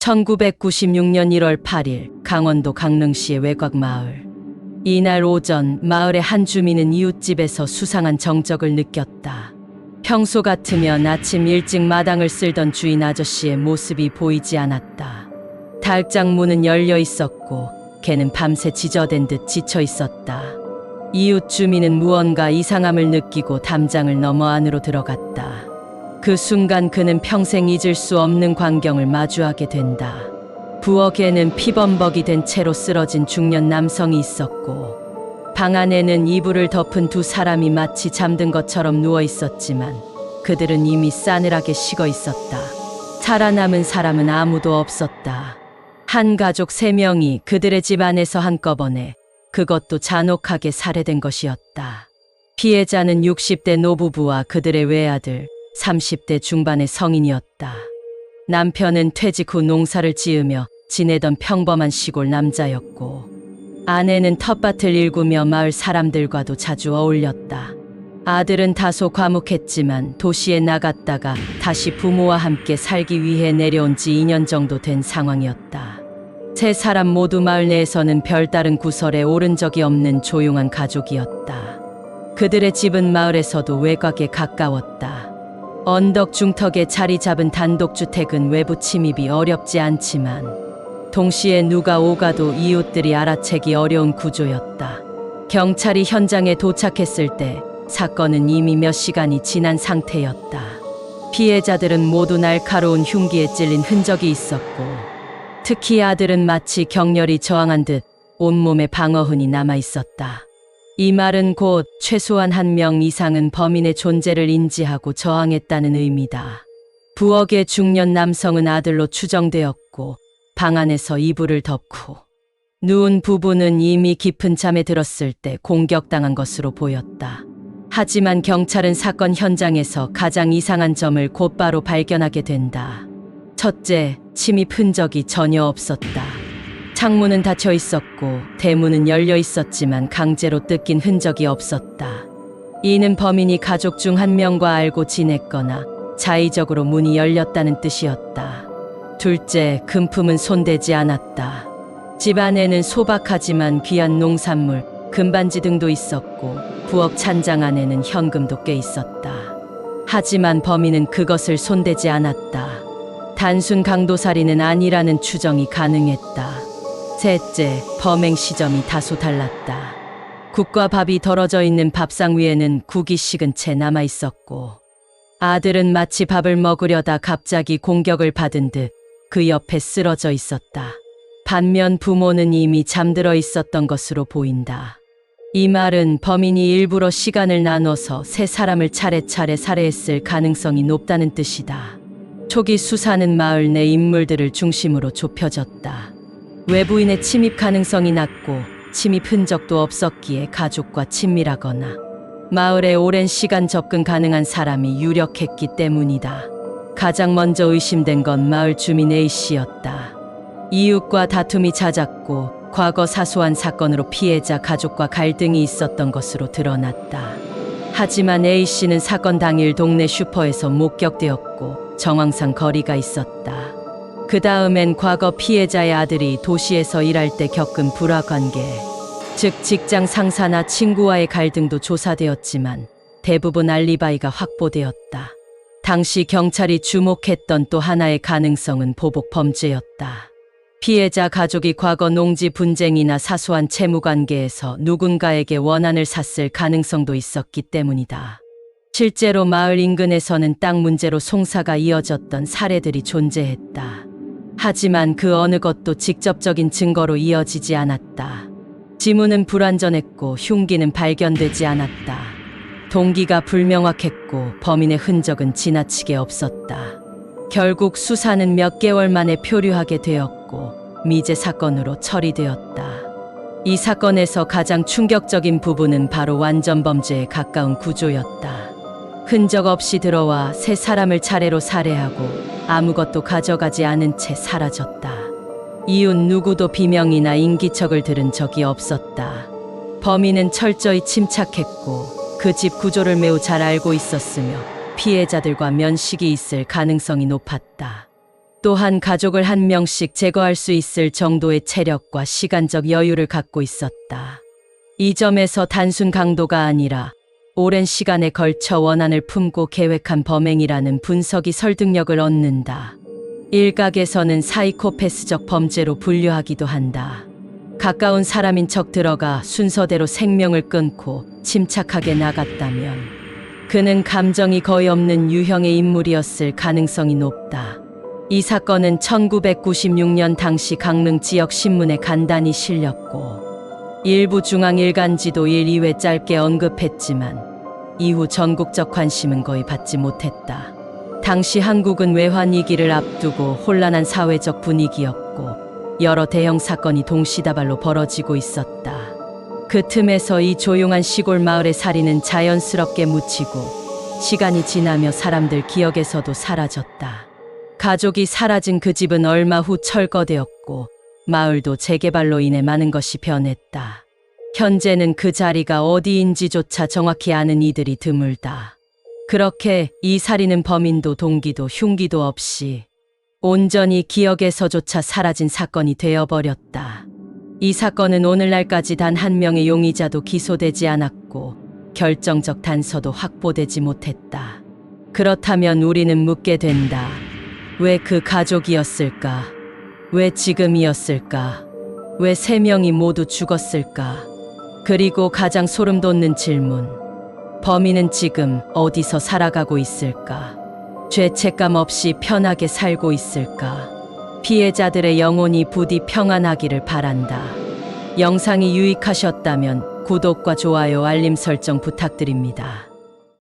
1996년 1월 8일 강원도 강릉시의 외곽마을. 이날 오전 마을의 한 주민은 이웃집에서 수상한 정적을 느꼈다. 평소 같으면 아침 일찍 마당을 쓸던 주인 아저씨의 모습이 보이지 않았다. 닭장 문은 열려 있었고 개는 밤새 지저댄 듯 지쳐 있었다. 이웃 주민은 무언가 이상함을 느끼고 담장을 넘어 안으로 들어갔다. 그 순간 그는 평생 잊을 수 없는 광경을 마주하게 된다. 부엌에는 피범벅이 된 채로 쓰러진 중년 남성이 있었고 방 안에는 이불을 덮은 두 사람이 마치 잠든 것처럼 누워 있었지만 그들은 이미 싸늘하게 식어 있었다. 살아남은 사람은 아무도 없었다. 한 가족 3명이 그들의 집 안에서 한꺼번에, 그것도 잔혹하게 살해된 것이었다. 피해자는 60대 노부부와 그들의 외아들, 30대 중반의 성인이었다. 남편은 퇴직 후 농사를 지으며 지내던 평범한 시골 남자였고 아내는 텃밭을 일구며 마을 사람들과도 자주 어울렸다. 아들은 다소 과묵했지만 도시에 나갔다가 다시 부모와 함께 살기 위해 내려온 지 2년 정도 된 상황이었다. 세 사람 모두 마을 내에서는 별다른 구설에 오른 적이 없는 조용한 가족이었다. 그들의 집은 마을에서도 외곽에 가까웠다. 언덕 중턱에 자리 잡은 단독주택은 외부 침입이 어렵지 않지만 동시에 누가 오가도 이웃들이 알아채기 어려운 구조였다. 경찰이 현장에 도착했을 때 사건은 이미 몇 시간이 지난 상태였다. 피해자들은 모두 날카로운 흉기에 찔린 흔적이 있었고 특히 아들은 마치 격렬히 저항한 듯 온몸에 방어흔이 남아 있었다. 이 말은 곧 최소한 1명 이상은 범인의 존재를 인지하고 저항했다는 의미다. 부엌의 중년 남성은 아들로 추정되었고 방 안에서 이불을 덮고 누운 부부는 이미 깊은 잠에 들었을 때 공격당한 것으로 보였다. 하지만 경찰은 사건 현장에서 가장 이상한 점을 곧바로 발견하게 된다. 첫째, 침입 흔적이 전혀 없었다. 창문은 닫혀 있었고 대문은 열려 있었지만 강제로 뜯긴 흔적이 없었다. 이는 범인이 가족 중 1명과 알고 지냈거나 자의적으로 문이 열렸다는 뜻이었다. 둘째, 금품은 손대지 않았다. 집 안에는 소박하지만 귀한 농산물, 금반지 등도 있었고 부엌 찬장 안에는 현금도 꽤 있었다. 하지만 범인은 그것을 손대지 않았다. 단순 강도살인은 아니라는 추정이 가능했다. 셋째, 범행 시점이 다소 달랐다. 국과 밥이 덜어져 있는 밥상 위에는 국이 식은 채 남아 있었고 아들은 마치 밥을 먹으려다 갑자기 공격을 받은 듯 그 옆에 쓰러져 있었다. 반면 부모는 이미 잠들어 있었던 것으로 보인다. 이 말은 범인이 일부러 시간을 나눠서 세 사람을 차례차례 살해했을 가능성이 높다는 뜻이다. 초기 수사는 마을 내 인물들을 중심으로 좁혀졌다. 외부인의 침입 가능성이 낮고 침입 흔적도 없었기에 가족과 친밀하거나 마을에 오랜 시간 접근 가능한 사람이 유력했기 때문이다. 가장 먼저 의심된 건 마을 주민 A씨였다. 이웃과 다툼이 잦았고 과거 사소한 사건으로 피해자 가족과 갈등이 있었던 것으로 드러났다. 하지만 A씨는 사건 당일 동네 슈퍼에서 목격되었고 정황상 거리가 있었다. 그 다음엔 과거 피해자의 아들이 도시에서 일할 때 겪은 불화관계, 즉 직장 상사나 친구와의 갈등도 조사되었지만 대부분 알리바이가 확보되었다. 당시 경찰이 주목했던 또 하나의 가능성은 보복 범죄였다. 피해자 가족이 과거 농지 분쟁이나 사소한 채무 관계에서 누군가에게 원한을 샀을 가능성도 있었기 때문이다. 실제로 마을 인근에서는 땅 문제로 송사가 이어졌던 사례들이 존재했다. 하지만 그 어느 것도 직접적인 증거로 이어지지 않았다. 지문은 불완전했고 흉기는 발견되지 않았다. 동기가 불명확했고 범인의 흔적은 지나치게 없었다. 결국 수사는 몇 개월 만에 표류하게 되었고 미제 사건으로 처리되었다. 이 사건에서 가장 충격적인 부분은 바로 완전 범죄에 가까운 구조였다. 흔적 없이 들어와 세 사람을 차례로 살해하고 아무것도 가져가지 않은 채 사라졌다. 이웃 누구도 비명이나 인기척을 들은 적이 없었다. 범인은 철저히 침착했고 그 집 구조를 매우 잘 알고 있었으며 피해자들과 면식이 있을 가능성이 높았다. 또한 가족을 한 명씩 제거할 수 있을 정도의 체력과 시간적 여유를 갖고 있었다. 이 점에서 단순 강도가 아니라 오랜 시간에 걸쳐 원한을 품고 계획한 범행이라는 분석이 설득력을 얻는다. 일각에서는 사이코패스적 범죄로 분류하기도 한다. 가까운 사람인 척 들어가 순서대로 생명을 끊고 침착하게 나갔다면 그는 감정이 거의 없는 유형의 인물이었을 가능성이 높다. 이 사건은 1996년 당시 강릉 지역 신문에 간단히 실렸고 일부 중앙일간지도 1, 2회 짧게 언급했지만 이후 전국적 관심은 거의 받지 못했다. 당시 한국은 외환위기를 앞두고 혼란한 사회적 분위기였고 여러 대형 사건이 동시다발로 벌어지고 있었다. 그 틈에서 이 조용한 시골 마을의 살인은 자연스럽게 묻히고 시간이 지나며 사람들 기억에서도 사라졌다. 가족이 사라진 그 집은 얼마 후 철거되었고 마을도 재개발로 인해 많은 것이 변했다. 현재는 그 자리가 어디인지조차 정확히 아는 이들이 드물다. 그렇게 이 살인은 범인도 동기도 흉기도 없이 온전히 기억에서조차 사라진 사건이 되어버렸다. 이 사건은 오늘날까지 단 한 명의 용의자도 기소되지 않았고 결정적 단서도 확보되지 못했다. 그렇다면 우리는 묻게 된다. 왜 그 가족이었을까? 왜 지금이었을까? 왜 3명이 모두 죽었을까? 그리고 가장 소름 돋는 질문. 범인은 지금 어디서 살아가고 있을까? 죄책감 없이 편하게 살고 있을까? 피해자들의 영혼이 부디 평안하기를 바란다. 영상이 유익하셨다면 구독과 좋아요, 알림 설정 부탁드립니다.